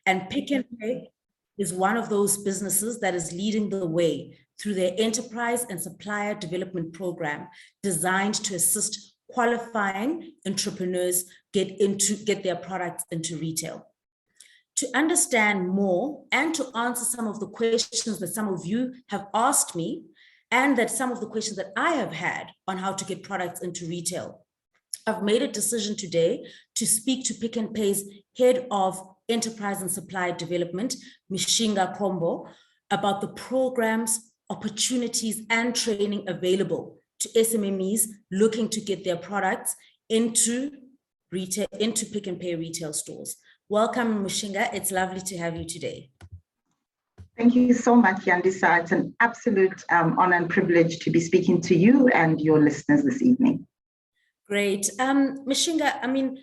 And Pick n Pay is one of those businesses that is leading the way through their enterprise and supplier development program designed to assist qualifying entrepreneurs get their products into retail. To understand more and to answer some of the questions that some of you have asked me, and that some of the questions that I have had on how to get products into retail, I've made a decision today to speak to Pick n Pay's Head of Enterprise and Supply Development, Mishinga Kombo, about the programs, opportunities, and training available to SMMEs looking to get their products into retail, into Pick n Pay retail stores. Welcome, Mishinga. It's lovely to have you today. Thank you so much, Yandisa. It's an absolute honor and privilege to be speaking to you and your listeners this evening. Great. Mishinga, I mean,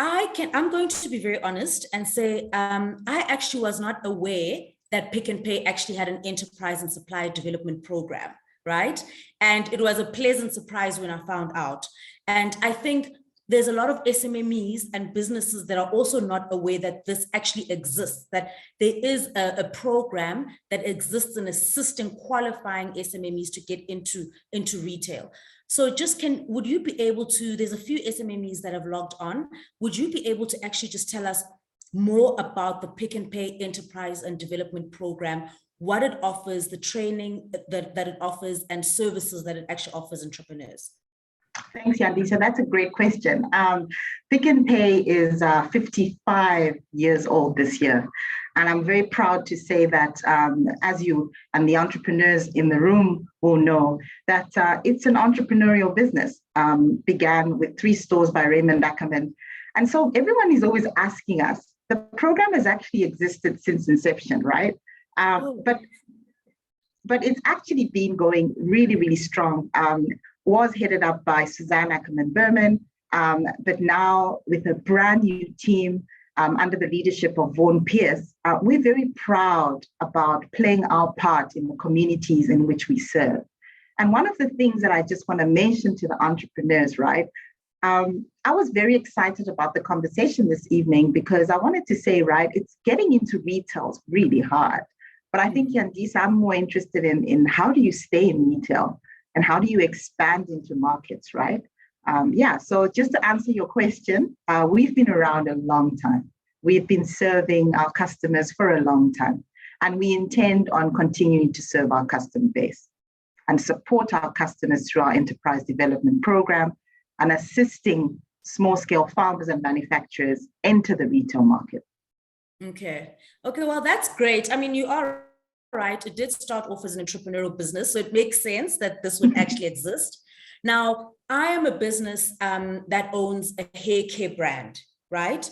I'm going to be very honest and say I actually was not aware that Pick n Pay actually had an enterprise and supply development program, right? And it was a pleasant surprise when I found out. And I think there's a lot of SMMEs and businesses that are also not aware that this actually exists, that there is a program that exists in assisting qualifying SMMEs to get into retail. So would you be able to, there's a few SMMEs that have logged on, would you be able to actually just tell us more about the Pick n Pay Enterprise and Development Program, what it offers, the training that it offers, and services that it actually offers entrepreneurs? Thanks, Yandisa. That's a great question. Pick n Pay is 55 years old this year. And I'm very proud to say that, as you and the entrepreneurs in the room will know, that it's an entrepreneurial business. Began with 3 stores by Raymond Ackerman. And so everyone is always asking us, the program has actually existed since inception, right? But it's actually been going really, really strong. Was headed up by Suzanne Ackerman-Berman, but now with a brand new team under the leadership of Vaughan Pierce, we're very proud about playing our part in the communities in which we serve. And one of the things that I just want to mention to the entrepreneurs, right? I was very excited about the conversation this evening because I wanted to say, right, it's getting into retail is really hard. But I think, Yandisa, I'm more interested in how do you stay in retail? And how do you expand into markets, right? So just to answer your question, we've been around a long time. We've been serving our customers for a long time. And we intend on continuing to serve our customer base and support our customers through our enterprise development program and assisting small-scale farmers and manufacturers enter the retail market. Okay, well, that's great. I mean, you are right, it did start off as an entrepreneurial business, so it makes sense that this would actually exist. Now, I am a business that owns a hair care brand, right?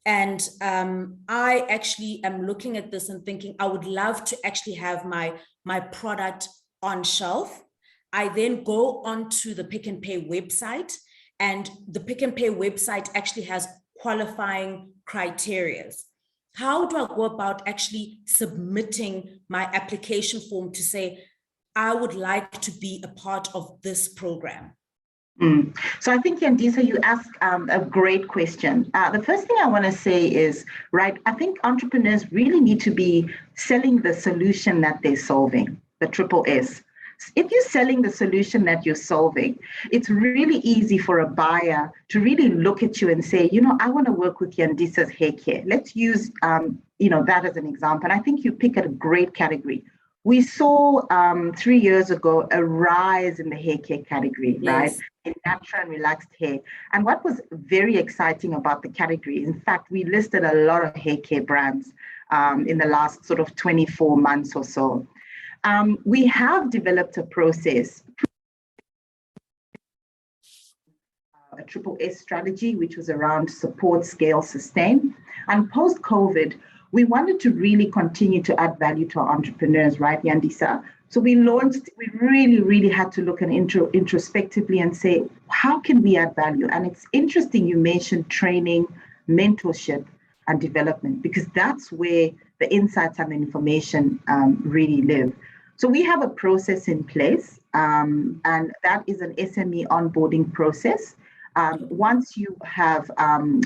And I actually am looking at this and thinking I would love to actually have my product on shelf. I then go onto the Pick n Pay website, and the Pick n Pay website actually has qualifying criteria. How do I go about actually submitting my application form to say, I would like to be a part of this program? So I think, Yandisa, you asked a great question. The first thing I want to say is, right, I think entrepreneurs really need to be selling the solution that they're solving, the triple S. If you're selling the solution that you're solving, it's really easy for a buyer to really look at you and say, you know, I want to work with Yandisa's hair care. Let's use, that as an example. And I think you pick at a great category. We saw 3 years ago a rise in the hair care category, yes, right? In natural and relaxed hair. And what was very exciting about the category, in fact, we listed a lot of hair care brands in the last sort of 24 months or so. We have developed a process, a triple S strategy, which was around support, scale, sustain. And post-COVID, we wanted to really continue to add value to our entrepreneurs, right, Yandisa? So we really had to look and introspectively and say, how can we add value? And it's interesting you mentioned training, mentorship, and development, because that's where the insights and the information really live. So we have a process in place, and that is an SME onboarding process. Once you have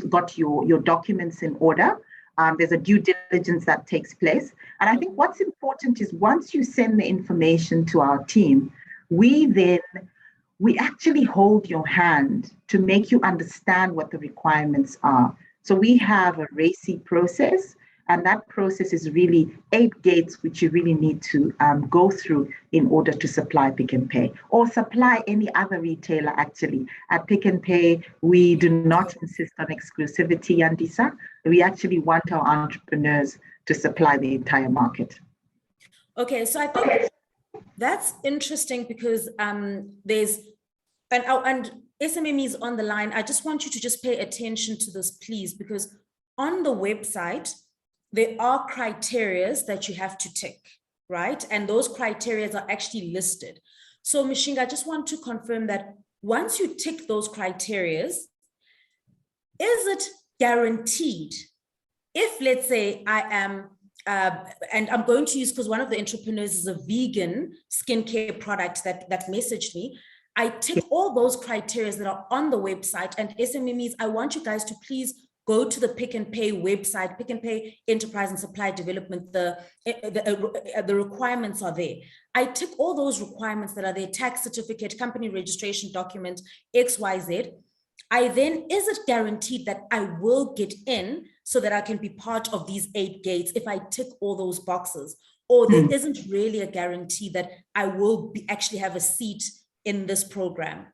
got your documents in order, There's a due diligence that takes place. And I think what's important is once you send the information to our team, we actually hold your hand to make you understand what the requirements are. So we have a RACI process, and that process is really 8 gates which you really need to go through in order to supply Pick n Pay or supply any other retailer. Actually, at Pick n Pay, we do not insist on exclusivity, Yandisa. We actually want our entrepreneurs to supply the entire market. Okay, so I think that's interesting because there's, and SMMEs on the line, I just want you to just pay attention to this, please, because on the website, there are criterias that you have to tick, right? And those criterias are actually listed. So Mishinga, I just want to confirm that once you tick those criterias, is it guaranteed? If, let's say, I am, and I'm going to use, because one of the entrepreneurs is a vegan skincare product that messaged me, I tick all those criteria that are on the website, and SMMEs, I want you guys to please go to the Pick n Pay website, Pick n Pay Enterprise and Supply Development, the requirements are there. I tick all those requirements that are there, tax certificate, company registration document, XYZ. I then, is it guaranteed that I will get in so that I can be part of these 8 gates if I tick all those boxes? Or there isn't really a guarantee that I will actually have a seat in this program?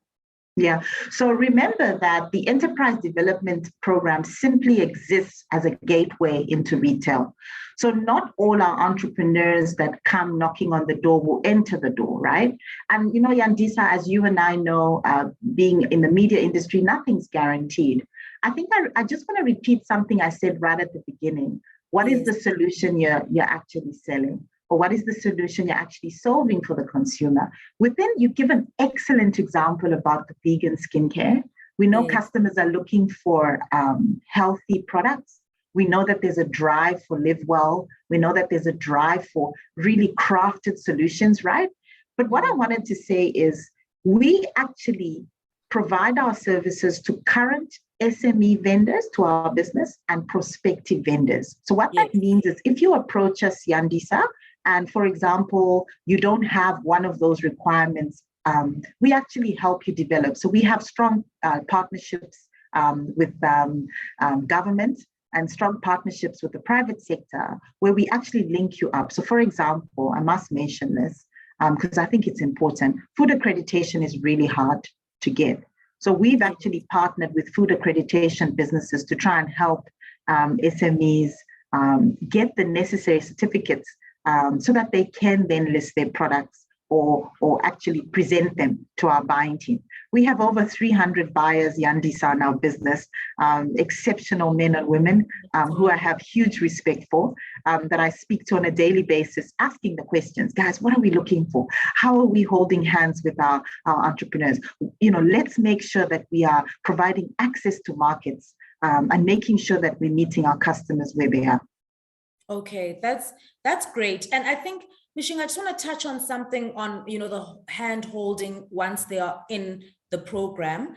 Yeah, so remember that the Enterprise Development Program simply exists as a gateway into retail. So not all our entrepreneurs that come knocking on the door will enter the door, right? And you know, Yandisa, as you and I know, being in the media industry, nothing's guaranteed. I think I just want to repeat something I said right at the beginning. What is the solution you're actually selling? Or what is the solution you're actually solving for the consumer? Within, you give an excellent example about the vegan skincare. We know customers are looking for healthy products. We know that there's a drive for live well. We know that there's a drive for really crafted solutions, right? But what I wanted to say is we actually provide our services to current SME vendors to our business and prospective vendors. So what that means is if you approach us, Yandisa, and for example, you don't have one of those requirements, we actually help you develop. So we have strong partnerships with government and strong partnerships with the private sector where we actually link you up. So for example, I must mention this because I think it's important. Food accreditation is really hard to get. So we've actually partnered with food accreditation businesses to try and help SMEs get the necessary certificates so that they can then list their products or actually present them to our buying team. We have over 300 buyers, Yandisa, in our business, exceptional men and women who I have huge respect for, that I speak to on a daily basis, asking the questions, guys, what are we looking for? How are we holding hands with our entrepreneurs? You know, let's make sure that we are providing access to markets and making sure that we're meeting our customers where they are. Okay, that's great. And I think, Mishinga, I just want to touch on something on, you know, the hand holding once they are in the program.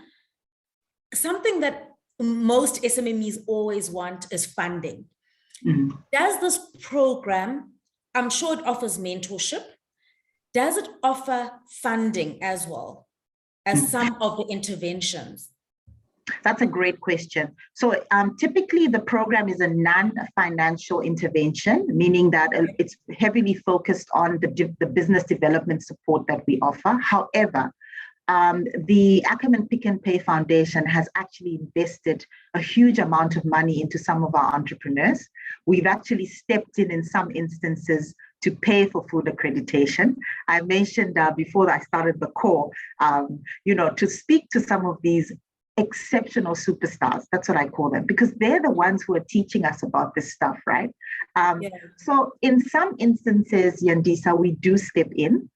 Something that most SMMEs always want is funding. Does this program, I'm sure it offers mentorship, does it offer funding as well as some of the interventions? That's a great question. So typically the program is a non-financial intervention, meaning that it's heavily focused on the business development support that we offer. However, the Ackerman Pick n Pay Foundation has actually invested a huge amount of money into some of our entrepreneurs. We've actually stepped in some instances to pay for food accreditation. I mentioned before I started the call, you know, to speak to some of these exceptional superstars, that's what I call them, because they're the ones who are teaching us about this stuff, right? So in some instances, Yandisa, we do step in.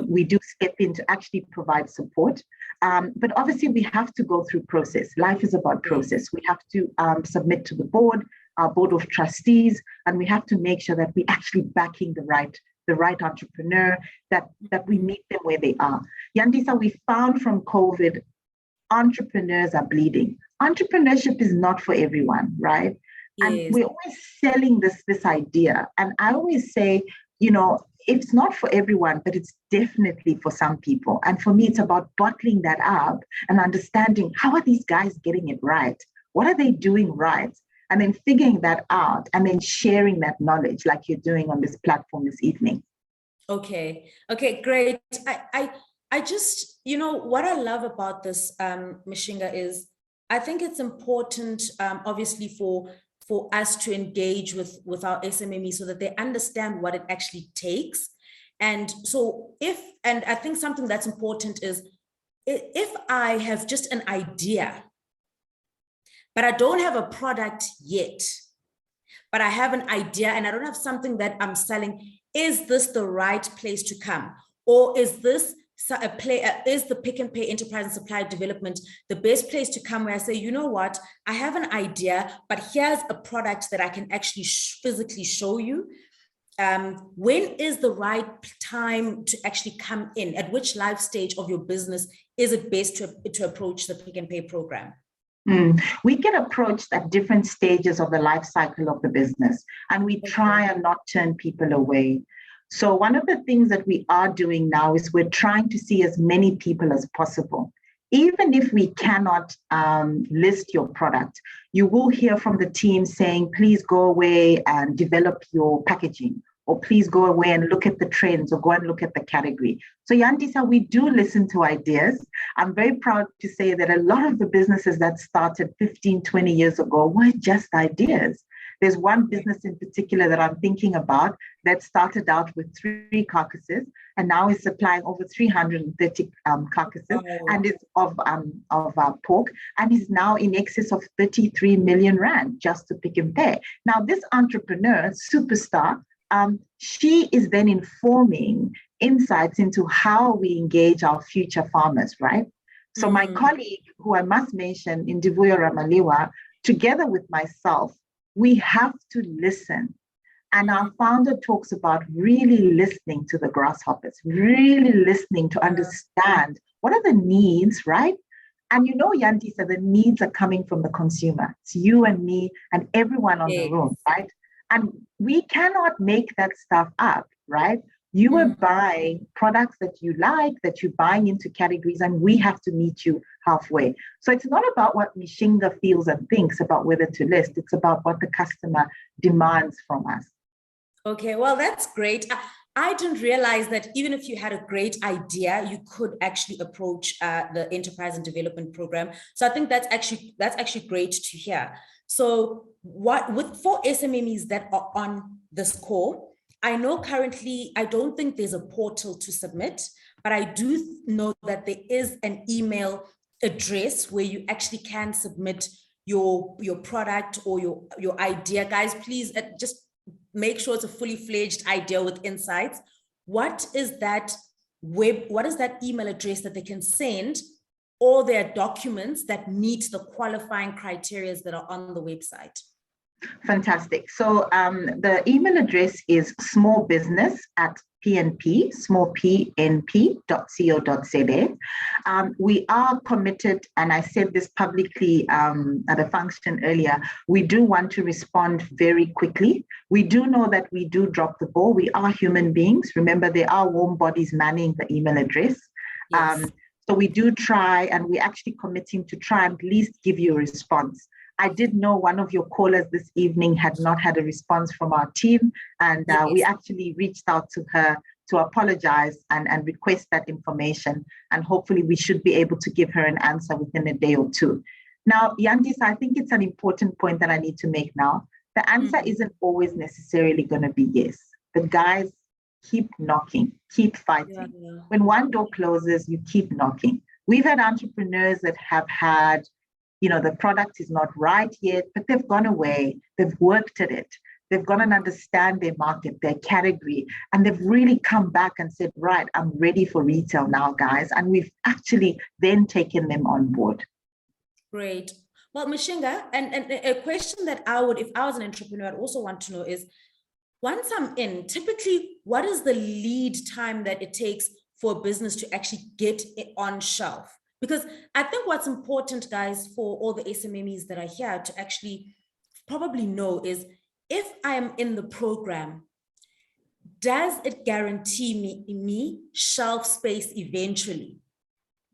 We do step in to actually provide support. But obviously we have to go through process. Life is about process. We have to submit to the board, our board of trustees, and we have to make sure that we're actually backing the right entrepreneur, that we meet them where they are. Yandisa, we found from COVID, entrepreneurs are bleeding. Entrepreneurship is not for everyone, right? And Yes. we're always selling this idea. And I always say, it's not for everyone, but it's definitely for some people. And for me, it's about bottling that up and understanding, how are these guys getting it right? What are they doing right? And then figuring that out and then sharing that knowledge like you're doing on this platform this evening. Okay, great. I just, what I love about this, Mishinga, is I think it's important, obviously, for us to engage with our SMME so that they understand what it actually takes. And so and I think something that's important is, if I have just an idea, but I don't have a product yet, but I have an idea and I don't have something that I'm selling, is this the right place to come? Or is this is the Pick and Pay Enterprise and Supply Development the best place to come, where I say, you know what, I have an idea, but here's a product that I can actually physically show you. When is the right time to actually come in? At which life stage of your business is it best to approach the Pick and Pay program? We get approached at different stages of the life cycle of the business, and we try and not turn people away. So one of the things that we are doing now is we're trying to see as many people as possible. Even if we cannot list your product, you will hear from the team saying, please go away and develop your packaging, or please go away and look at the trends, or go and look at the category. So Yandisa, we do listen to ideas. I'm very proud to say that a lot of the businesses that started 15, 20 years ago were just ideas. There's one business in particular that I'm thinking about that started out with 3 carcasses and now is supplying over 330 carcasses and is of pork, and is now in excess of 33 million rand just to Pick and Pay. Now, this entrepreneur, superstar, she is then informing insights into how we engage our future farmers, right? So my colleague, who I must mention, Indivuyo Ramaliwa, together with myself, we have to listen. And our founder talks about really listening to the grasshoppers, really listening to understand what are the needs, right? And Yandisa, the needs are coming from the consumer. It's you and me and everyone on the room, right? And we cannot make that stuff up, right? You are buying products that you like, that you're buying into categories, and we have to meet you halfway. So it's not about what Mishinga feels and thinks about whether to list. It's about what the customer demands from us. Okay, well, that's great. I didn't realize that even if you had a great idea, you could actually approach the Enterprise and Development Program. So I think that's actually great to hear. So for SMMEs that are on this call, I know currently, I don't think there's a portal to submit, but I do know that there is an email address where you actually can submit your product or your idea. Guys, please just make sure it's a fully fledged idea with insights. What is that email address that they can send all their documents that meet the qualifying criteria that are on the website? Fantastic. So the email address is smallpnp.co.za. We are committed, and I said this publicly at a function earlier, we do want to respond very quickly. We do know that we do drop the ball. We are human beings. Remember, there are warm bodies manning the email address. Yes. So we do try, and we're actually committing to try and at least give you a response. I did know one of your callers this evening had not had a response from our team, and we actually reached out to her to apologize and request that information. And hopefully we should be able to give her an answer within a day or two. Now, Yandisa, I think it's an important point that I need to make now. The answer isn't always necessarily going to be yes. But guys, keep knocking, keep fighting. When one door closes, you keep knocking. We've had entrepreneurs that have had, the product is not right yet, but they've gone away, they've worked at it, they've gone and understand their market, their category, and they've really come back and said, right, I'm ready for retail now, guys. And we've actually then taken them on board. Great. Well, Mishinga, and a question that I would, if I was an entrepreneur, I'd also want to know is, once I'm in, typically, what is the lead time that it takes for a business to actually get it on shelf? Because I think what's important, guys, for all the SMMEs that are here to actually probably know is, if I am in the program, does it guarantee me shelf space eventually?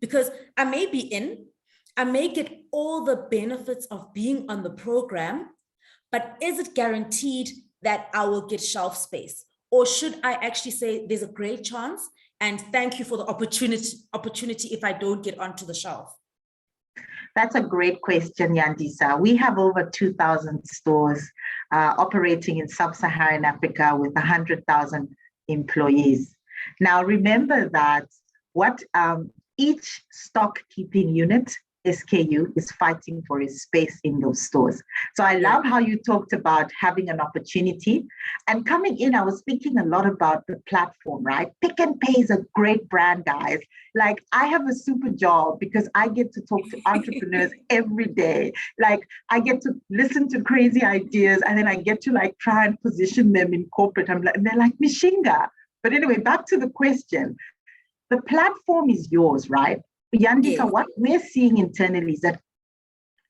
Because I may be in, I may get all the benefits of being on the program, but is it guaranteed that I will get shelf space? Or should I actually say there's a great chance and thank you for the opportunity if I don't get onto the shelf? That's a great question, Yandisa. We have over 2,000 stores operating in sub-Saharan Africa with 100,000 employees. Now, remember that what each stock keeping unit, SKU, is fighting for is space in those stores. So I love how you talked about having an opportunity. And coming in, I was speaking a lot about the platform, right? Pick n Pay is a great brand, guys. Like, I have a super job because I get to talk to entrepreneurs every day. Like, I get to listen to crazy ideas, and then I get to like try and position them in corporate. And they're like, Mishinga. But anyway, back to the question. The platform is yours, right? Yandisa, what we're seeing internally is that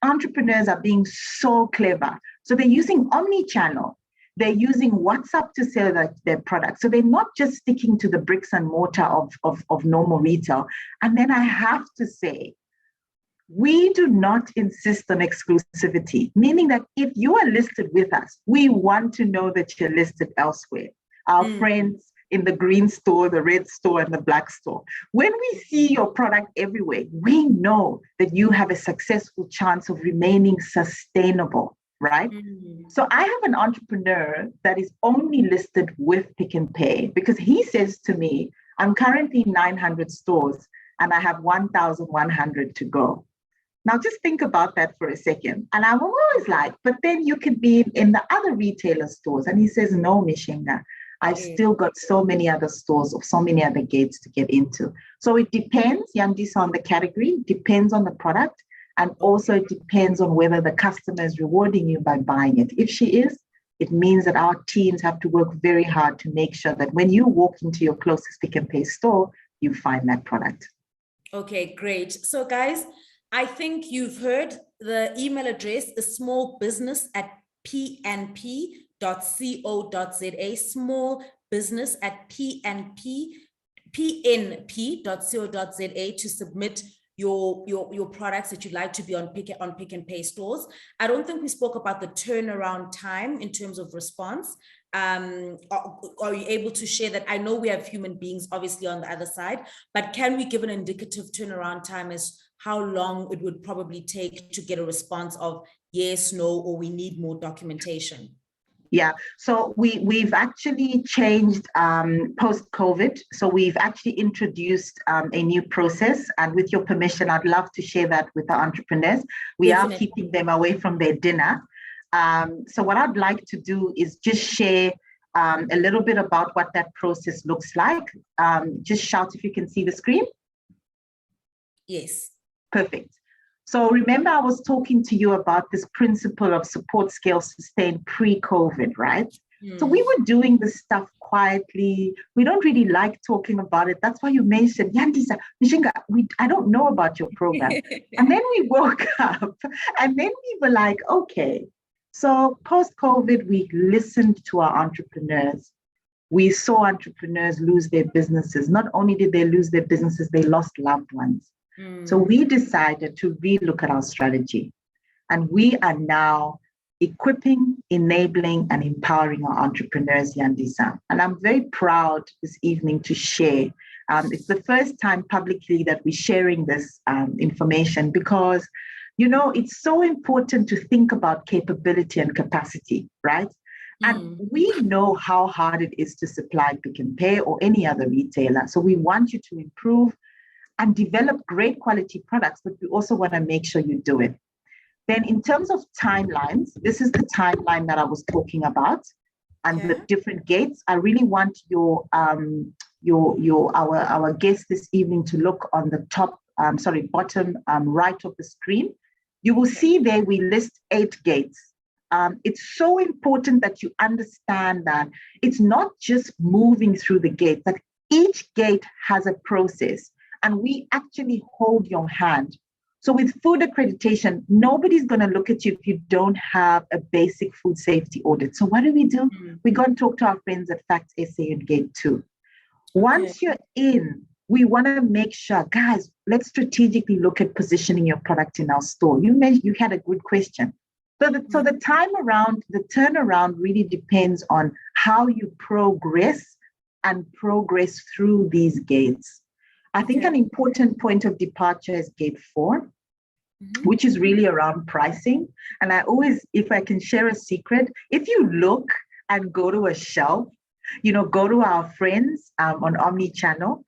entrepreneurs are being so clever. So they're using omni-channel. They're using WhatsApp to sell their products. So they're not just sticking to the bricks and mortar of normal retail. And then I have to say, we do not insist on exclusivity, meaning that if you are listed with us, we want to know that you're listed elsewhere. Our friends in the green store, the red store, and the black store. When we see your product everywhere, we know that you have a successful chance of remaining sustainable, right? So I have an entrepreneur that is only listed with Pick n Pay because he says to me, I'm currently in 900 stores and I have 1,100 to go. Now, just think about that for a second. And I'm always like, but then you could be in the other retailer stores. And he says, no, Mishinga, I've still got so many other stores or so many other gates to get into. So it depends, Yandisa, on the category, depends on the product, and also it depends on whether the customer is rewarding you by buying it. If she is, it means that our teams have to work very hard to make sure that when you walk into your closest Pick n Pay store, you find that product. Okay, great. So guys, I think you've heard the email address is smallbusiness@pnp.co.za, small business at pnp.co.za to submit your products that you'd like to be on Pick n Pay stores. I don't think we spoke about the turnaround time in terms of response. Are you able to share that? I know we have human beings obviously on the other side, but can we give an indicative turnaround time as how long it would probably take to get a response of yes, no, or we need more documentation? Yeah, so we've actually changed post-COVID. So we've actually introduced a new process. And with your permission, I'd love to share that with the entrepreneurs. We are keeping them away from their dinner. So what I'd like to do is just share a little bit about what that process looks like. Just shout if you can see the screen. Yes. Perfect. So remember, I was talking to you about this principle of support, scale, sustain pre-COVID, right? So we were doing this stuff quietly. We don't really like talking about it. That's why you mentioned, Yandisa, Mishinga, I don't know about your program. And then we woke up and then we were like, okay, so post-COVID, we listened to our entrepreneurs. We saw entrepreneurs lose their businesses. Not only did they lose their businesses, they lost loved ones. So we decided to relook at our strategy, and we are now equipping, enabling, and empowering our entrepreneurs, Yandisa. And I'm very proud this evening to share. It's the first time publicly that we're sharing this information because, you know, it's so important to think about capability and capacity, right? And we know how hard it is to supply Pick n Pay or any other retailer. So we want you to improve and develop great quality products, but we also want to make sure you do it. Then in terms of timelines, this is the timeline that I was talking about and the different gates. I really want our guests this evening to look on the bottom right of the screen. You will see there we list 8 gates. It's so important that you understand that it's not just moving through the gate, that each gate has a process. And we actually hold your hand So with food accreditation, nobody's going to look at you if you don't have a basic food safety audit. So what do? We go and talk to our friends at Fact SA in Gate 2. Once you're in, we want to make sure, guys, let's strategically look at positioning your product in our store. You had a good question. So the turnaround really depends on how you progress through these gates. I think an important point of departure is gate 4, which is really around pricing. And I always, if I can share a secret, if you look and go to a shelf, go to our friends on Omnichannel,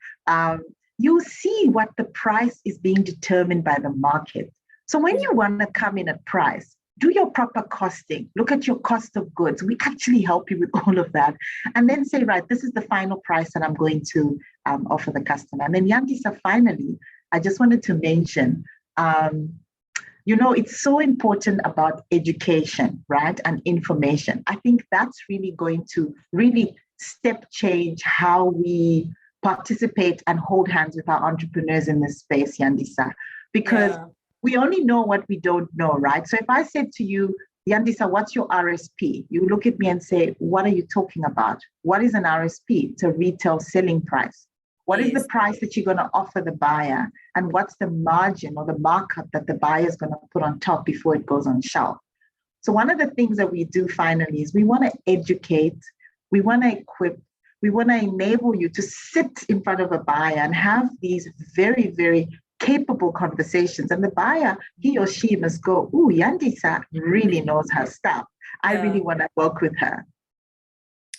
you'll see what the price is being determined by the market. So when you want to come in at price, do your proper costing, look at your cost of goods. We actually help you with all of that. And then say, right, this is the final price that I'm going to offer the customer. And then Yandisa, finally, I just wanted to mention, it's so important about education, right? And information. I think that's really going to really step change how we participate and hold hands with our entrepreneurs in this space, Yandisa, because we only know what we don't know, right? So if I said to you, Yandisa, what's your RSP? You look at me and say, what are you talking about? What is an RSP? It's a retail selling price. What is the price that you're going to offer the buyer? And what's the margin or the markup that the buyer is going to put on top before it goes on shelf? So one of the things that we do finally is we want to educate, we want to equip, we want to enable you to sit in front of a buyer and have these very, very capable conversations. And the buyer, he or she must go, ooh, Yandisa really knows her stuff. I really want to work with her.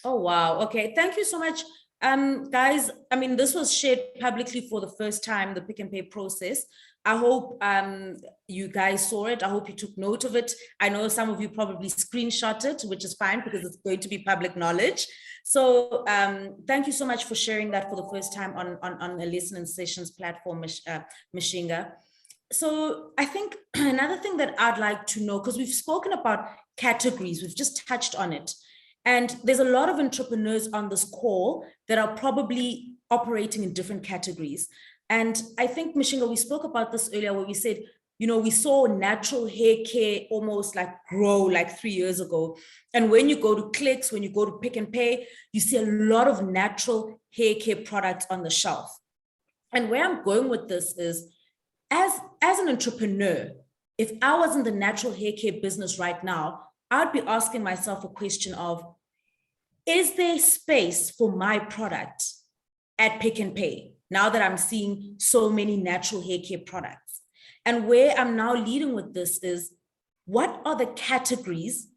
Oh, wow. Okay. Thank you so much. Guys, I mean, this was shared publicly for the first time, the Pick and Pay process. I hope you guys saw it. I hope you took note of it. I know some of you probably screenshot it, which is fine because it's going to be public knowledge. So thank you so much for sharing that for the first time on a listening sessions platform, Mishinga. So I think another thing that I'd like to know, because we've spoken about categories, we've just touched on it. And there's a lot of entrepreneurs on this call that are probably operating in different categories. And I think, Mishinga, we spoke about this earlier where we said, we saw natural hair care almost like grow like 3 years ago. And when you go to Clicks, when you go to Pick and Pay, you see a lot of natural hair care products on the shelf. And where I'm going with this is, as an entrepreneur, if I was in the natural hair care business right now, I'd be asking myself a question of, is there space for my product at Pick and Pay now that I'm seeing so many natural hair care products? And where I'm now leading with this is, what are the categories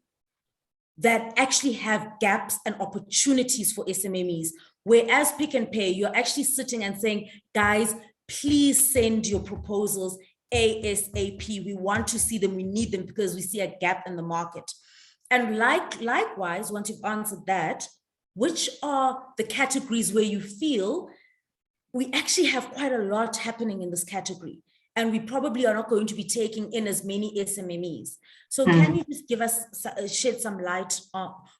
that actually have gaps and opportunities for SMMEs? Whereas Pick and Pay, you're actually sitting and saying, guys, please send your proposals ASAP. We want to see them, we need them because we see a gap in the market. And likewise, once you've answered that, which are the categories where you feel we actually have quite a lot happening in this category, and we probably are not going to be taking in as many SMMEs. So can you just give us, shed some light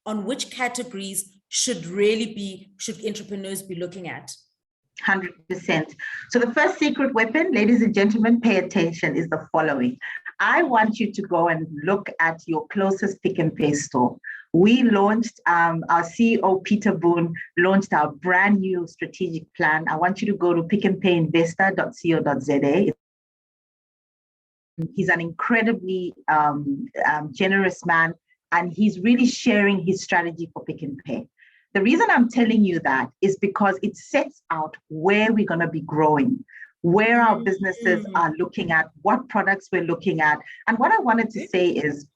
on which categories should entrepreneurs be looking at? 100%. So the first secret weapon, ladies and gentlemen, pay attention, is the following. I want you to go and look at your closest Pick and Pay store. We launched, our CEO, Peter Boone, launched our brand new strategic plan. I want you to go to pickandpayinvestor.co.za. He's an incredibly generous man, and he's really sharing his strategy for Pick and Pay. The reason I'm telling you that is because it sets out where we're going to be growing, where our businesses are looking at, what products we're looking at. And what I wanted to say is,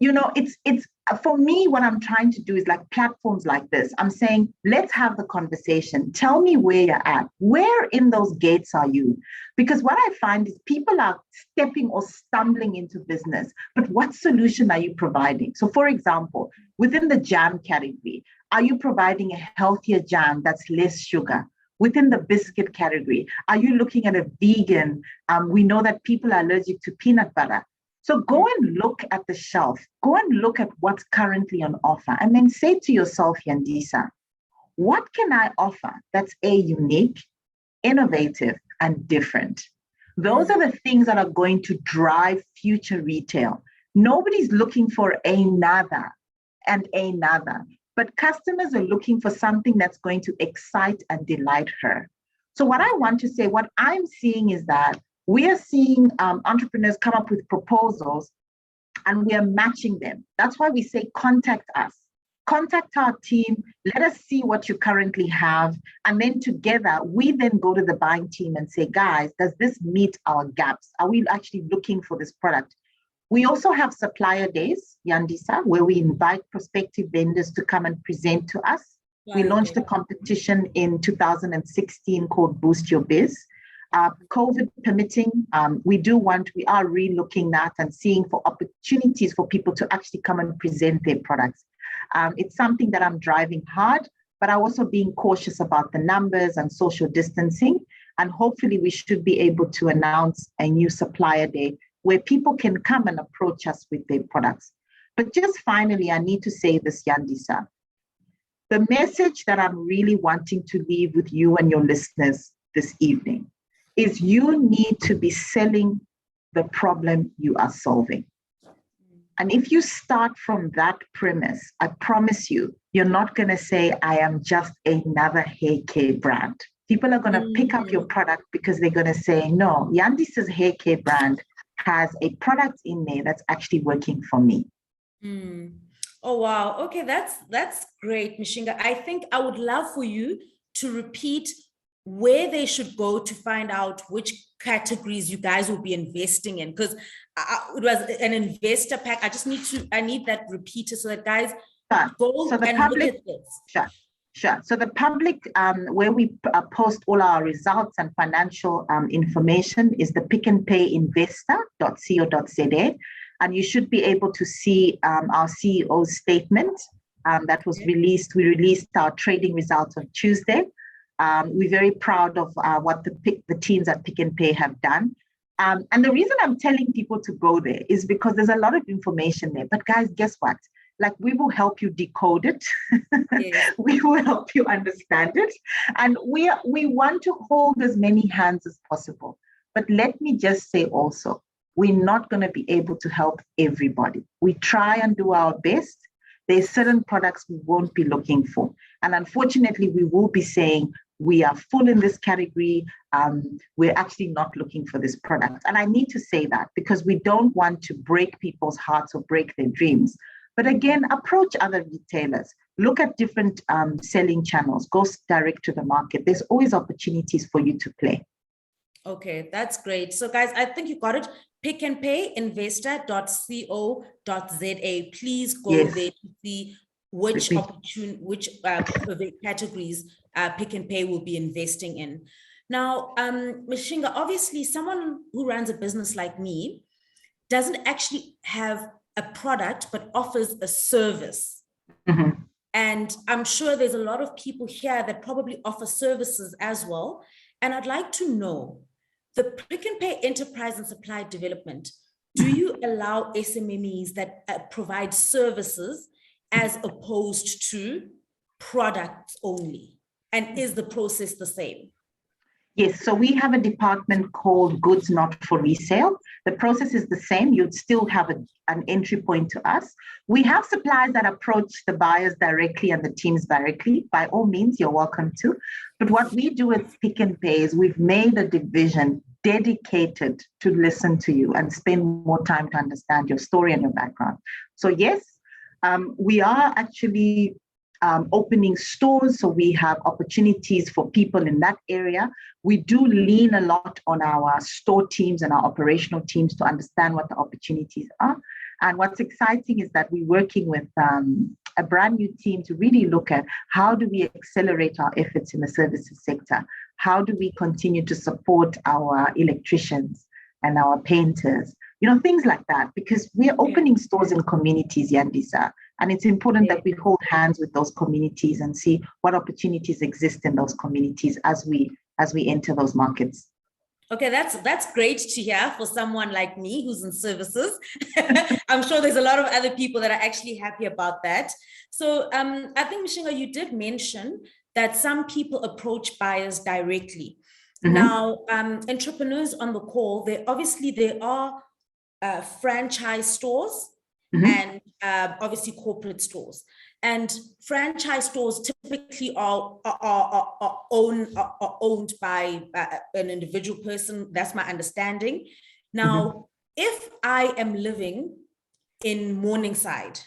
it's for me, what I'm trying to do is like platforms like this. I'm saying, let's have the conversation. Tell me where you're at. Where in those gates are you? Because what I find is people are stepping or stumbling into business, but what solution are you providing? So for example, within the jam category, are you providing a healthier jam that's less sugar? Within the biscuit category, are you looking at a vegan? We know that people are allergic to peanut butter. So go and look at the shelf, go and look at what's currently on offer, and then say to yourself, Yandisa, what can I offer that's unique, innovative, and different? Those are the things that are going to drive future retail. Nobody's looking for another and another, but customers are looking for something that's going to excite and delight her. So what I want to say, what I'm seeing is that we are seeing entrepreneurs come up with proposals and we are matching them. That's why we say contact us. Contact our team, let us see what you currently have. And then together, we then go to the buying team and say, guys, does this meet our gaps? Are we actually looking for this product? We also have supplier days, Yandisa, where we invite prospective vendors to come and present to us. We launched a competition in 2016 called Boost Your Biz. COVID permitting, we are re-looking at and seeing for opportunities for people to actually come and present their products. It's something that I'm driving hard, but I'm also being cautious about the numbers and social distancing. And hopefully we should be able to announce a new supplier day where people can come and approach us with their products. But just finally, I need to say this, Yandisa. The message that I'm really wanting to leave with you and your listeners this evening is you need to be selling the problem you are solving. And if you start from that premise, I promise you, you're not going to say, I am just another hair care brand. People are going to pick up your product because they're going to say, no, Yandisa's hair care brand has a product in there that's actually working for me. Oh, wow. Okay, that's great, Mishinga. I think I would love for you to repeat where they should go to find out which categories you guys will be investing in, because it was an investor pack. I need that repeated so that guys go and look at this. Sure. So the public, where we post all our results and financial information is the pickandpayinvestor.co.za. And you should be able to see our CEO's statement that was released. We released our trading results on Tuesday. We're very proud of what the teams at Pick and Pay have done. And the reason I'm telling people to go there is because there's a lot of information there. But guys, guess what? Like, we will help you decode it. Yes. We will help you understand it. And we want to hold as many hands as possible. But let me just say also, we're not going to be able to help everybody. We try and do our best. There's certain products we won't be looking for. And unfortunately, we will be saying, we are full in this category. We're actually not looking for this product. And I need to say that because we don't want to break people's hearts or break their dreams. But again, approach other retailers. Look at different selling channels. Go direct to the market. There's always opportunities for you to play. Okay, that's great. So guys, I think you got it. pickandpayinvestor.co.za. Please go there to see which categories Pick and Pay will be investing in. Now, Mishinga, obviously someone who runs a business like me doesn't actually have a product, but offers a service. Mm-hmm. And I'm sure there's a lot of people here that probably offer services as well. And I'd like to know, the Pick and Pay enterprise and supply development, do you allow SMMEs that provide services as opposed to products only? And is the process the same? Yes, so we have a department called Goods Not for Resale. The process is the same. You'd still have an entry point to us. We have suppliers that approach the buyers directly and the teams directly. By all means, you're welcome to. But what we do with Pick and Pay is we've made a division dedicated to listen to you and spend more time to understand your story and your background. So yes, we are actually opening stores, so we have opportunities for people in that area. We do lean a lot on our store teams and our operational teams to understand what the opportunities are. And what's exciting is that we're working with a brand new team to really look at how do we accelerate our efforts in the services sector? How do we continue to support our electricians and our painters? You know, things like that, because we're opening stores in communities, Yandisa, and it's important that we hold hands with those communities and see what opportunities exist in those communities as we enter those markets. Okay, that's great to hear for someone like me who's in services. I'm sure there's a lot of other people that are actually happy about that. So I think, Mishinga, you did mention that some people approach buyers directly. Now, entrepreneurs on the call, there are franchise stores and obviously corporate stores. And franchise stores typically are owned by an individual person. That's my understanding. Now, if I am living in Morningside,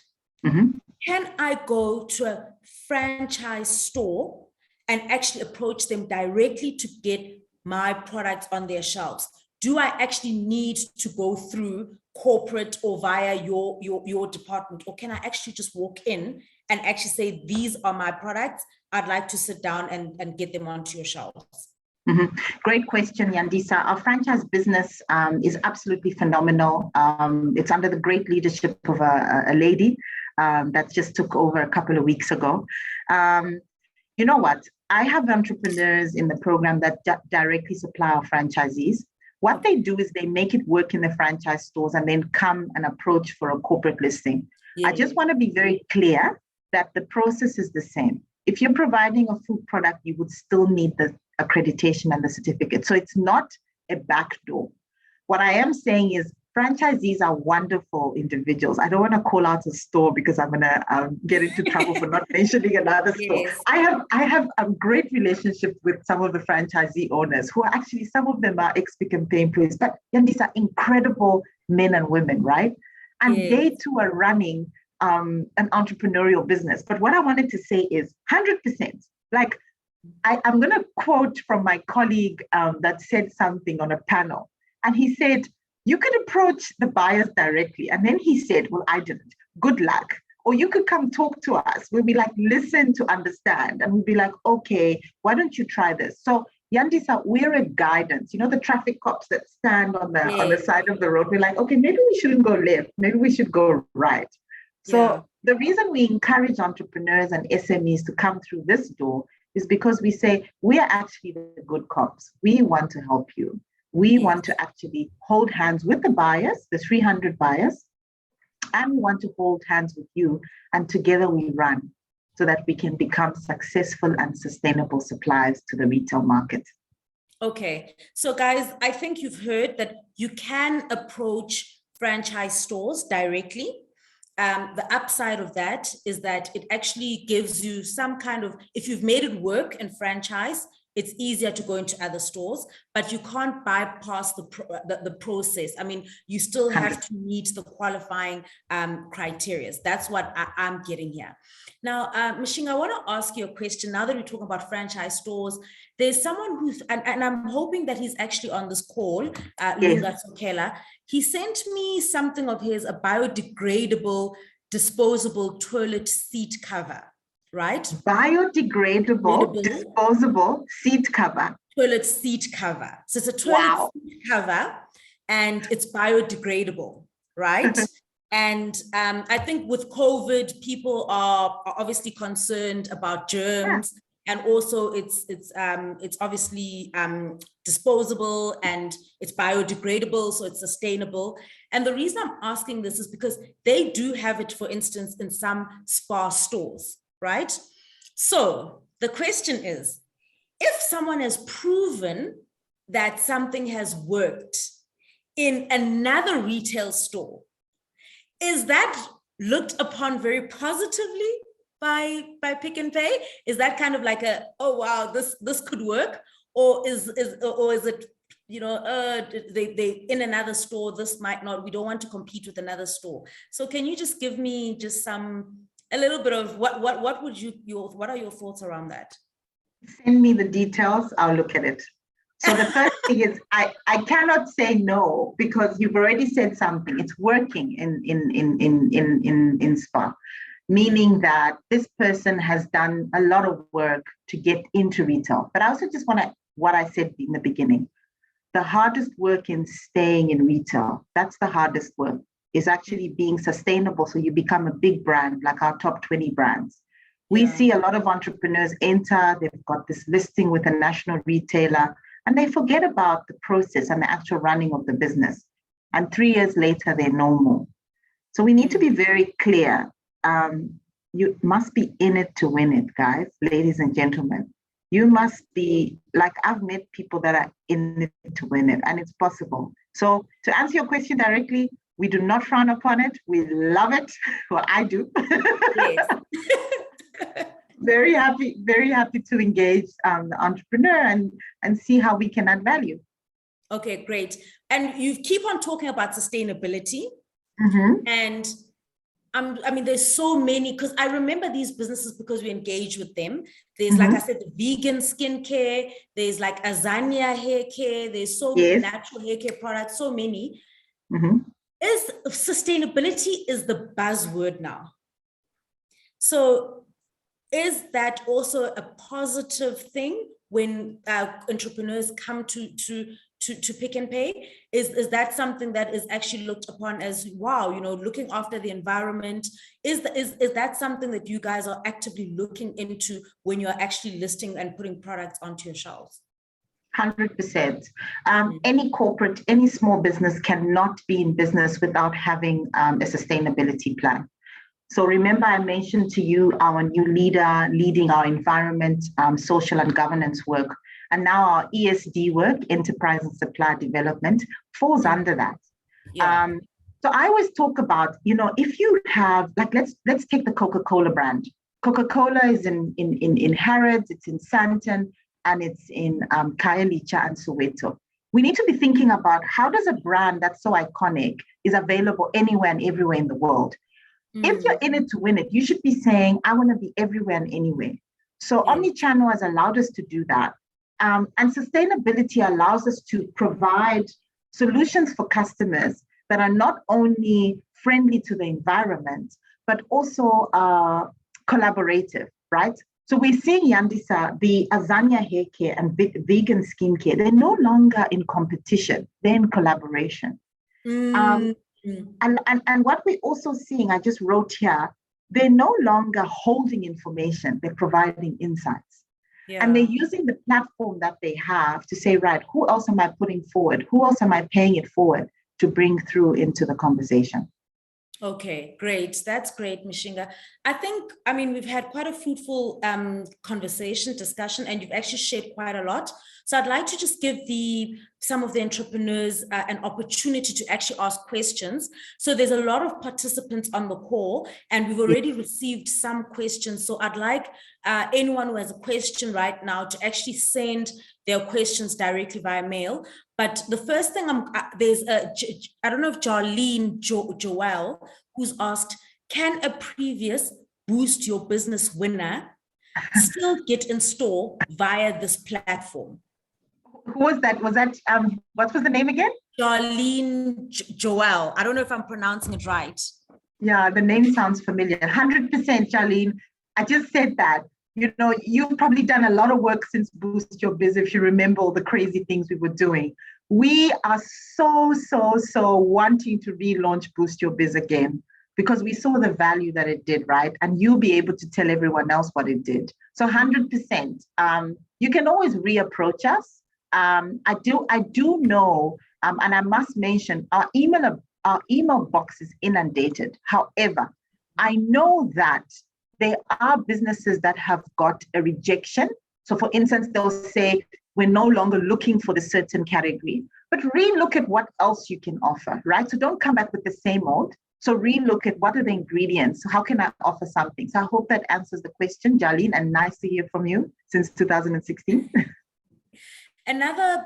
can I go to a franchise store and actually approach them directly to get my products on their shelves? Do I actually need to go through corporate or via your department, or can I actually just walk in and actually say, these are my products, I'd like to sit down and get them onto your shelves? Great question, Yandisa. Our franchise business is absolutely phenomenal. It's under the great leadership of a lady that just took over a couple of weeks ago. You know what? I have entrepreneurs in the program that directly supply our franchisees. What they do is they make it work in the franchise stores and then come and approach for a corporate listing. I just want to be very clear that the process is the same. If you're providing a food product, you would still need the accreditation and the certificate. So it's not a backdoor. What I am saying is franchisees are wonderful individuals. I don't want to call out a store because I'm going to get into trouble for not mentioning another store. I have a great relationship with some of the franchisee owners who are actually, some of them are ex-Pick n Pay employees, but these are incredible men and women, right? And they too are running an entrepreneurial business. But what I wanted to say is 100%, like I'm going to quote from my colleague that said something on a panel. And he said, you could approach the buyers directly. And then he said, well, I didn't. Good luck. Or you could come talk to us. We'll be like, listen to understand. And we'll be like, okay, why don't you try this? So Yandisa, we're a guidance. You know, the traffic cops that stand on the side of the road. We're like, okay, maybe we shouldn't go left. Maybe we should go right. So the reason we encourage entrepreneurs and SMEs to come through this door is because we say, we are actually the good cops. We want to help you. We want to actually hold hands with the buyers, the 300 buyers, and we want to hold hands with you. And together we run so that we can become successful and sustainable suppliers to the retail market. Okay. So guys, I think you've heard that you can approach franchise stores directly. The upside of that is that it actually gives you some kind of, if you've made it work in franchise, it's easier to go into other stores, but you can't bypass the process. I mean, you still have to meet the qualifying criteria. That's what I'm getting here. Now, Mishinga, I want to ask you a question. Now that we're talking about franchise stores, there's someone who's, and I'm hoping that he's actually on this call, Lunga Sokela. He sent me something of his, a biodegradable, disposable toilet seat cover. Right? Biodegradable, disposable seat cover. Toilet seat cover. So it's a toilet seat cover and it's biodegradable, right? And I think with COVID, people are obviously concerned about germs, and also it's obviously disposable and it's biodegradable, so it's sustainable. And the reason I'm asking this is because they do have it, for instance, in some spa stores. Right? So the question is, if someone has proven that something has worked in another retail store, is that looked upon very positively by Pick n Pay? Is that kind of like a, oh wow, this could work, or is it, you know, they in another store, this might not, we don't want to compete with another store. So can you just give me just a little bit of what are your thoughts around that? Send me the details, I'll look at it. So the first thing is I cannot say no because you've already said something. It's working in spa, meaning that this person has done a lot of work to get into retail. But I also just want to, what I said in the beginning, the hardest work in staying in retail, that's the hardest work, is actually being sustainable so you become a big brand, like our top 20 brands. We see a lot of entrepreneurs enter, they've got this listing with a national retailer, and they forget about the process and the actual running of the business. And 3 years later, they're no more. So we need to be very clear. You must be in it to win it, guys, ladies and gentlemen. You must be like, I've met people that are in it to win it, and it's possible. So to answer your question directly, we do not frown upon it. We love it. Well, I do. Yes. Very happy to engage the entrepreneur and see how we can add value. Okay, great. And you keep on talking about sustainability. And I mean, there's so many, because I remember these businesses because we engage with them. There's, like I said, the vegan skincare, there's like Azania hair care, there's so many natural hair care products, so many. Is sustainability is the buzzword now. So is that also a positive thing when entrepreneurs come to Pick n Pay? Is that something that is actually looked upon as, wow, you know, looking after the environment? Is that something that you guys are actively looking into when you're actually listing and putting products onto your shelves? 100%. Any corporate, any small business cannot be in business without having a sustainability plan. So remember, I mentioned to you our new leader leading our environment, social and governance work. And now our ESD work, enterprise and supply development, falls under that. So I always talk about, you know, if you have, like, let's take the Coca-Cola brand. Coca-Cola is in Harrods, it's in Sandton, and it's in Khayelitsha and Soweto. We need to be thinking about how does a brand that's so iconic is available anywhere and everywhere in the world. If you're in it to win it, you should be saying, I want to be everywhere and anywhere. So omnichannel has allowed us to do that. And sustainability allows us to provide solutions for customers that are not only friendly to the environment, but also collaborative, right? So we're seeing, Yandisa, the Azania hair care and vegan skincare, they're no longer in competition, they're in collaboration. And what we're also seeing, I just wrote here, they're no longer holding information, they're providing insights. And they're using the platform that they have to say, right, who else am I putting forward? Who else am I paying it forward to bring through into the conversation? Okay, great. That's great, Mishinga. I mean, we've had quite a fruitful conversation, discussion, and you've actually shared quite a lot. So I'd like to just give some of the entrepreneurs an opportunity to actually ask questions. So there's a lot of participants on the call, and we've already received some questions. So I'd like anyone who has a question right now to actually send their questions directly via mail. But the first thing, I don't know if Jarlene Joel, who's asked, can a previous Boost Your Business winner still get in store via this platform? Who was that? Was that, what was the name again? Jarlene Joel. I don't know if I'm pronouncing it right. Yeah, the name sounds familiar. 100%, Jarlene. I just said that. You know, you've probably done a lot of work since Boost Your Biz, if you remember all the crazy things we were doing. We are so wanting to relaunch Boost Your Biz again because we saw the value that it did, right? And you'll be able to tell everyone else what it did. So 100%. You can always reapproach us. I do know, and I must mention, our email box is inundated. However, I know that there are businesses that have got a rejection. So for instance, they'll say, we're no longer looking for the certain category, but relook at what else you can offer, right? So don't come back with the same old. So relook at what are the ingredients? How can I offer something? So I hope that answers the question, Jarlene, and nice to hear from you since 2016. Another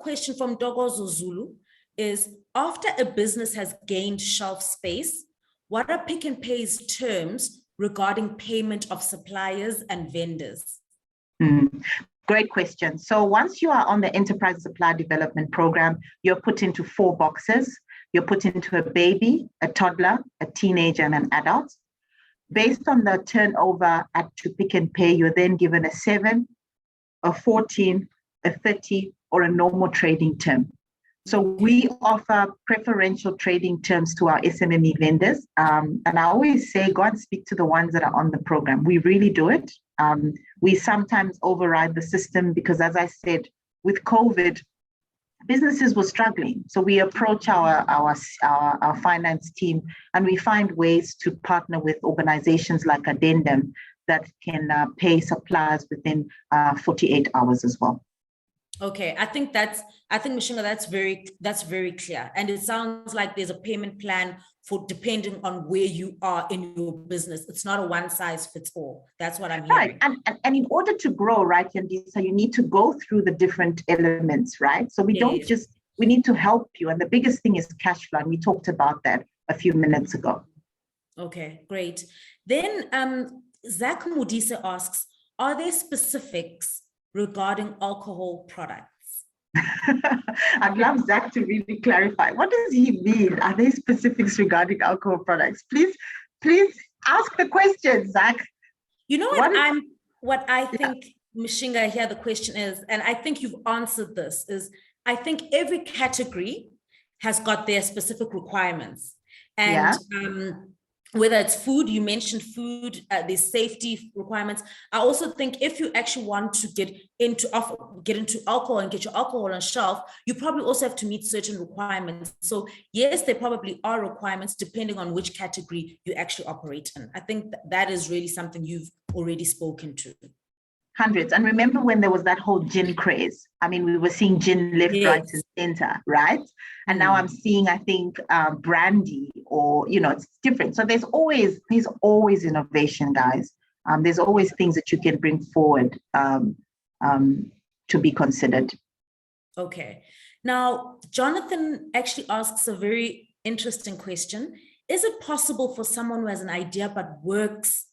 question from Dogozo Zulu is, after a business has gained shelf space, what are Pick n Pay's terms regarding payment of suppliers and vendors? Great question. So once you are on the Enterprise Supply Development Program, you're put into 4 boxes. You're put into a baby, a toddler, a teenager, and an adult. Based on the turnover to Pick n Pay, you're then given a 7, a 14, a 30, or a normal trading term. So we offer preferential trading terms to our SMME vendors. And I always say, go and speak to the ones that are on the program. We really do it. We sometimes override the system because, as I said, with COVID, businesses were struggling. So we approach our finance team and we find ways to partner with organizations like Addendum that can pay suppliers within 48 hours as well. Okay, I think Mishinga, that's very clear. And it sounds like there's a payment plan for depending on where you are in your business. It's not a one size fits all. That's what I'm hearing. Right. And in order to grow, right, Yandisa, you need to go through the different elements, right? So we don't just, we need to help you. And the biggest thing is cash flow. And we talked about that a few minutes ago. Okay, great. Then Zach Modise asks, are there specifics regarding alcohol products? I'd love Zach to really clarify. What does he mean? Are there specifics regarding alcohol products? Please ask the question, Zach. You know what I think, Mishinga, here the question is, and I think you've answered this, is I think every category has got their specific requirements. And whether it's food, you mentioned food, there's safety requirements. I also think if you actually want to get into alcohol and get your alcohol on shelf, you probably also have to meet certain requirements. So yes, there probably are requirements depending on which category you actually operate in. I think that is really something you've already spoken to. Hundreds. And remember when there was that whole gin craze? I mean, we were seeing gin left, right, and center, right? And now I'm seeing, I think, brandy, or, it's different. So there's always innovation, guys. There's always things that you can bring forward to be considered. Okay. Now, Jonathan actually asks a very interesting question. Is it possible for someone who has an idea but works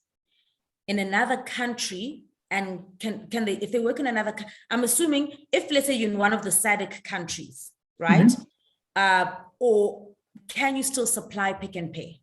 in another country, and can they, if they work in another, I'm assuming if, let's say, you're in one of the SADC countries, right? Or can you still supply Pick n Pay?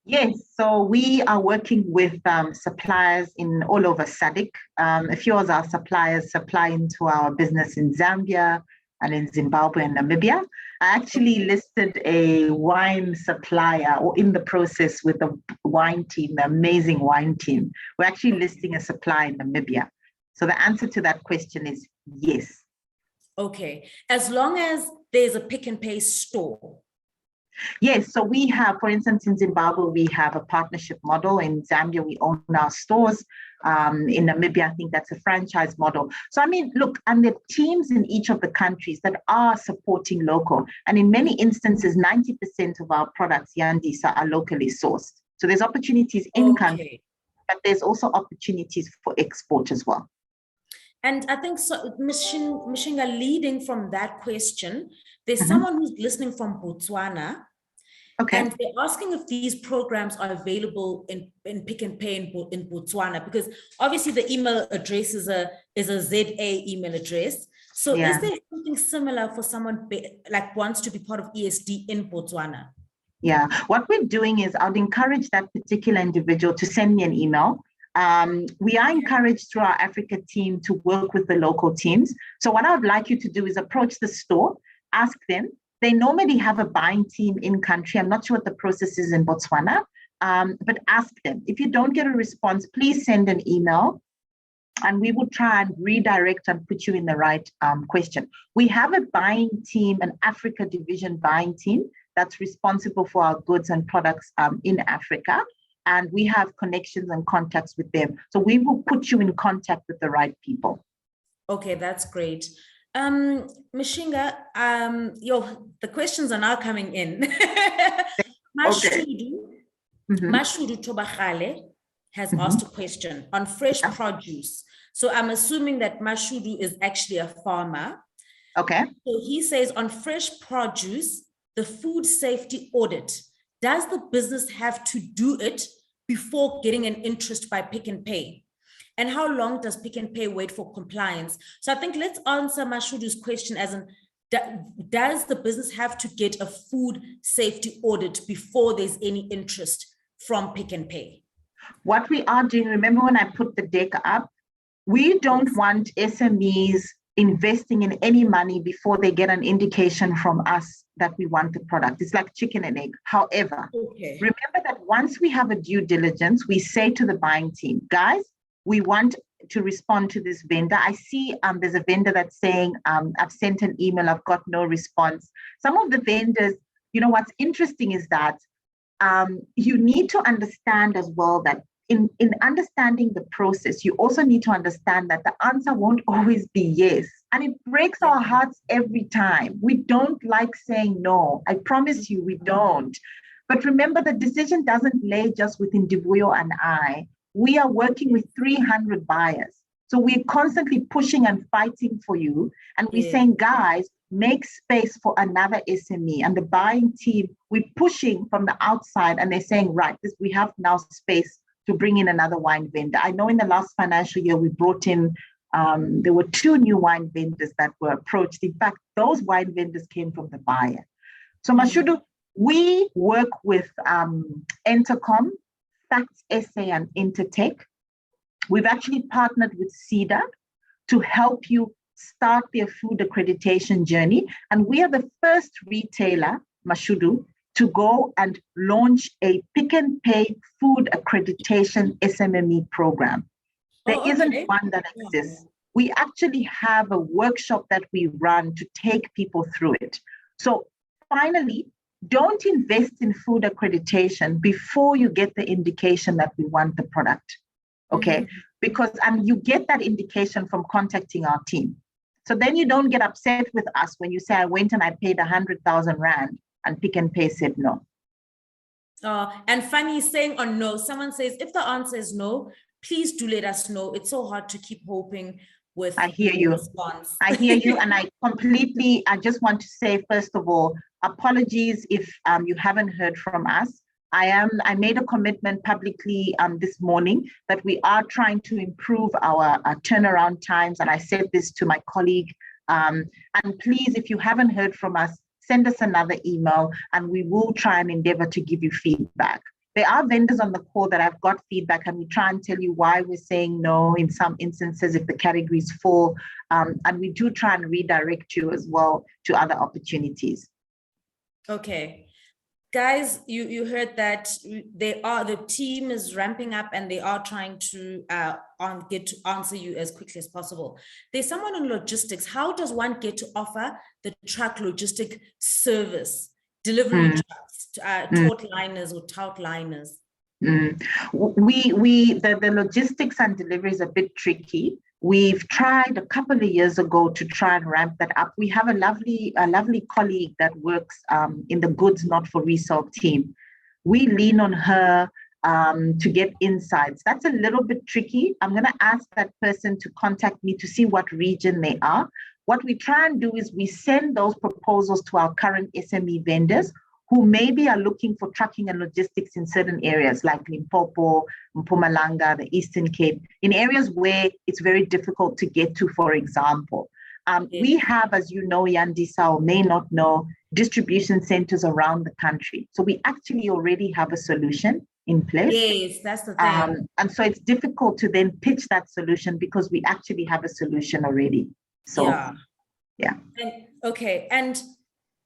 Yes, so we are working with suppliers in all over SADC. A few of our suppliers supply into our business in Zambia and in Zimbabwe and Namibia. I actually listed a wine supplier, or in the process with a wine team, the amazing wine team. We're actually listing a supplier in Namibia. So the answer to that question is yes. Okay. As long as there's a Pick n Pay store. Yes, so we have, for instance, in Zimbabwe, we have a partnership model. In Zambia, we own our stores. In Namibia, I think that's a franchise model. So, I mean, look, and the teams in each of the countries that are supporting local. And in many instances, 90% of our products, Yandisa, are locally sourced. So there's opportunities in country, but there's also opportunities for export as well. And I think, so, Mishinga, leading from that question, there's someone who's listening from Botswana. Okay. And they're asking if these programs are available in Pick n Pay in Botswana, because obviously the email address is a ZA email address. So is there something similar for someone like wants to be part of ESD in Botswana? Yeah, what we're doing is I'd encourage that particular individual to send me an email. We are encouraged through our Africa team to work with the local teams. So what I would like you to do is approach the store, ask them. They normally have a buying team in country. I'm not sure what the process is in Botswana, but ask them. If you don't get a response, please send an email and we will try and redirect and put you in the right question. We have a buying team, an Africa division buying team that's responsible for our goods and products in Africa. And we have connections and contacts with them. So we will put you in contact with the right people. Okay, that's great. Mishinga, the questions are now coming in. Mashudu Tobachale has asked a question on fresh produce. So I'm assuming that Mashudu is actually a farmer. Okay. So he says, on fresh produce, the food safety audit, does the business have to do it before getting an interest by Pick n Pay? And how long does Pick n Pay wait for compliance? So I think let's answer Mashudu's question as in, does the business have to get a food safety audit before there's any interest from Pick n Pay? What we are doing, remember when I put the deck up, we don't want SMEs investing in any money before they get an indication from us that we want the product. It's like chicken and egg. However, remember that once we have a due diligence, we say to the buying team, guys, we want to respond to this vendor. I see there's a vendor that's saying, I've sent an email, I've got no response. Some of the vendors, what's interesting is that you need to understand as well that in understanding the process, you also need to understand that the answer won't always be yes. And it breaks our hearts every time. We don't like saying no. I promise you, we don't. But remember, the decision doesn't lay just within Divuyo and I. We are working with 300 buyers. So we're constantly pushing and fighting for you. And we're saying, guys, make space for another SME. And the buying team, we're pushing from the outside and they're saying, right, we have now space to bring in another wine vendor. I know in the last financial year, we brought in, there were 2 new wine vendors that were approached. In fact, those wine vendors came from the buyer. So Mashudu, we work with Entercom, Facts SA and Intertech. We've actually partnered with CEDA to help you start their food accreditation journey. And we are the first retailer, Mashudu, to go and launch a Pick and Pay food accreditation SMME program. There isn't one that exists. We actually have a workshop that we run to take people through it. So finally, don't invest in food accreditation before you get the indication that we want the product, okay? Because you get that indication from contacting our team. So then you don't get upset with us when you say, I went and I paid 100,000 Rand and Pick and Pay said no. And funny saying or no, someone says, if the answer is no, please do let us know. It's so hard to keep hoping with I hear you. Response. I hear you. And I just want to say, first of all, apologies if you haven't heard from us. I made a commitment publicly this morning that we are trying to improve our turnaround times. And I said this to my colleague. And please, if you haven't heard from us, send us another email and we will try and endeavor to give you feedback. There are vendors on the call that have got feedback and we try and tell you why we're saying no in some instances if the categories fall. And we do try and redirect you as well to other opportunities. Okay. Guys, you heard that the team is ramping up and they are trying to get to answer you as quickly as possible. There's someone in logistics. How does one get to offer the truck logistic service, delivery trucks, taut liners or tout liners? The logistics and delivery is a bit tricky. We've tried a couple of years ago to try and ramp that up. We have a lovely colleague that works in the goods not for resale team. We lean on her to get insights. That's a little bit tricky. I'm going to ask that person to contact me to see what region they are. What we try and do is we send those proposals to our current SME vendors who maybe are looking for trucking and logistics in certain areas like Limpopo, Mpumalanga, the Eastern Cape, in areas where it's very difficult to get to, for example. We have, as you know, Yandisa, or may not know, distribution centers around the country. So we actually already have a solution in place. Yes, that's the thing. And so it's difficult to then pitch that solution because we actually have a solution already. So, yeah. And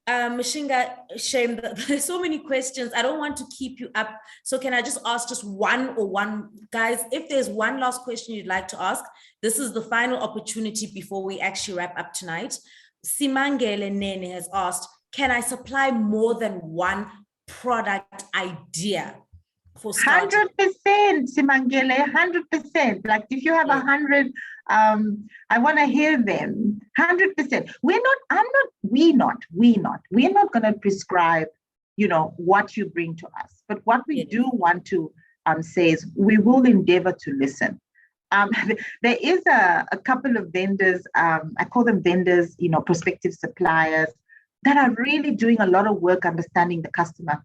Mishinga, shame, there's so many questions. I don't want to keep you up. So can I just ask just one, guys, if there's one last question you'd like to ask, this is the final opportunity before we actually wrap up tonight. Simangele Nene has asked, can I supply more than one product idea for starting? 100%, Simangele, 100%. Like if you have 100, I want to hear them. 100%. We're not going to prescribe, what you bring to us. But what we do want to say is we will endeavor to listen. There is a couple of vendors, I call them vendors, prospective suppliers, that are really doing a lot of work understanding the customer,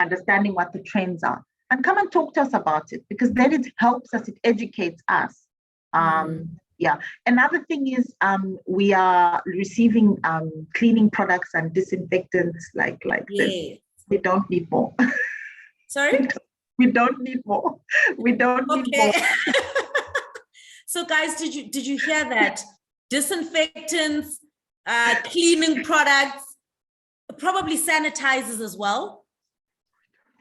understanding what the trends are. And come and talk to us about it, because then it helps us, it educates us. Another thing is we are receiving cleaning products and disinfectants like this. We don't need more. Sorry? We don't need more. We don't need more. So guys, did you hear that? Disinfectants, cleaning products, probably sanitizers as well.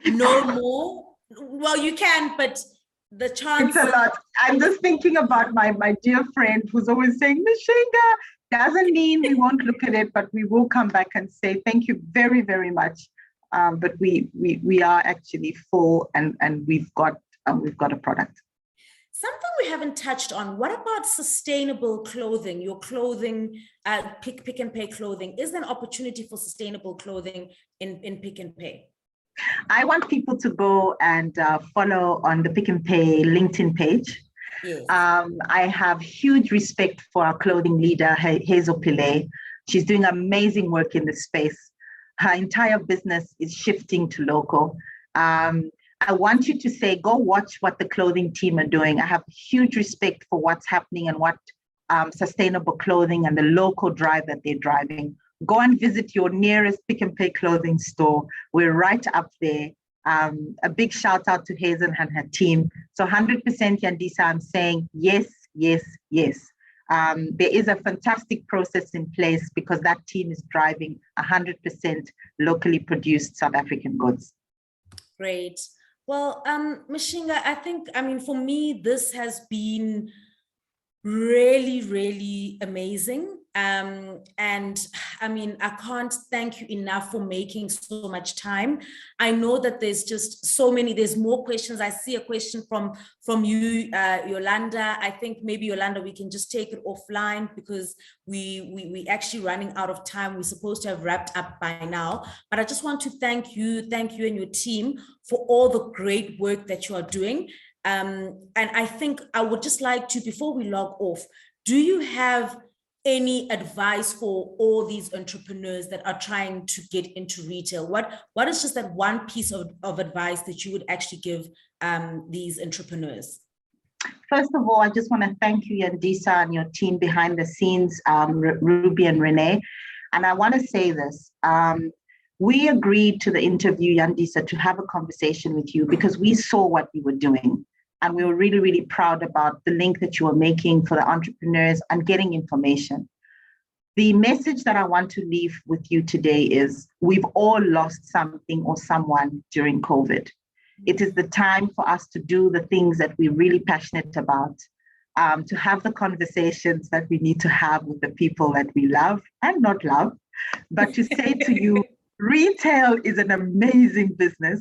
No more. Well, you can, but the chance. It's a lot. I'm just thinking about my dear friend who's always saying, Mishinga, doesn't mean we won't look at it, but we will come back and say thank you very, very much. But we are actually full and we've got we've got a product. Something we haven't touched on, what about sustainable clothing, your clothing, Pick and Pay clothing? Is there an opportunity for sustainable clothing in Pick and Pay? I want people to go and follow on the Pick and Pay LinkedIn page. Yes. I have huge respect for our clothing leader, Hazel Pillay. She's doing amazing work in this space. Her entire business is shifting to local. I want you to say, go watch what the clothing team are doing. I have huge respect for what's happening and what sustainable clothing and the local drive that they're driving. Go and visit your nearest Pick and Pay clothing store. We're right up there. A big shout out to Hazel and her team. So 100% Yandisa, I'm saying yes, yes, yes. There is a fantastic process in place because that team is driving 100% locally produced South African goods. Great. Well, Mishinga, I mean, for me, this has been really, really amazing. And I mean, I can't thank you enough for making so much time. I know that there's just so many, there's more questions. I see a question from you, Yolanda. I think maybe Yolanda, we can just take it offline because we actually running out of time. We're supposed to have wrapped up by now, but I just want to thank you and your team for all the great work that you are doing. And I think I would just like to, before we log off, do you have any advice for all these entrepreneurs that are trying to get into retail? What is just that one piece of advice that you would actually give these entrepreneurs? First of all, I just want to thank you, Yandisa, and your team behind the scenes, Ruby and Renee. And I want to say this. We agreed to the interview, Yandisa, to have a conversation with you because we saw what you were doing. And we were really, really proud about the link that you were making for the entrepreneurs and getting information. The message that I want to leave with you today is we've all lost something or someone during COVID. It is the time for us to do the things that we're really passionate about, to have the conversations that we need to have with the people that we love and not love, but to say to you, retail is an amazing business.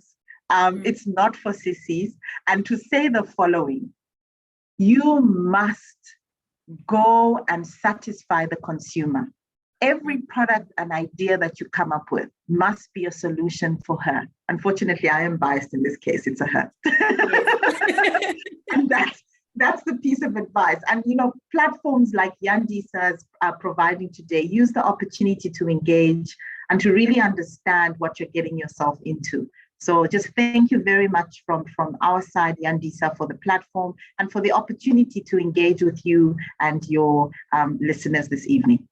It's not for sissies. And to say the following, you must go and satisfy the consumer. Every product and idea that you come up with must be a solution for her. Unfortunately, I am biased in this case, it's a her. And that's the piece of advice. And, you know, platforms like Yandisa's are providing today, use the opportunity to engage and to really understand what you're getting yourself into. So just thank you very much from our side, Yandisa, for the platform and for the opportunity to engage with you and your listeners this evening.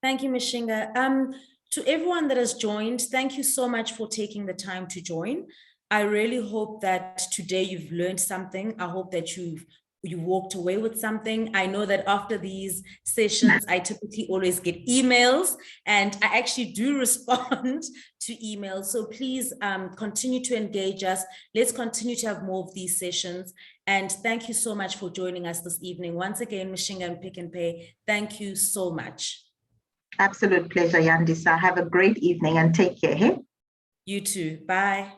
Thank you, Mishinga. To everyone that has joined, thank you so much for taking the time to join. I really hope that today you've learned something. I hope that you walked away with something. I know that after these sessions, I typically always get emails and I actually do respond to emails. So please continue to engage us. Let's continue to have more of these sessions. And thank you so much for joining us this evening. Once again, Mishinga and Pick and Pay, thank you so much. Absolute pleasure, Yandisa. Have a great evening and take care. Hey? You too. Bye.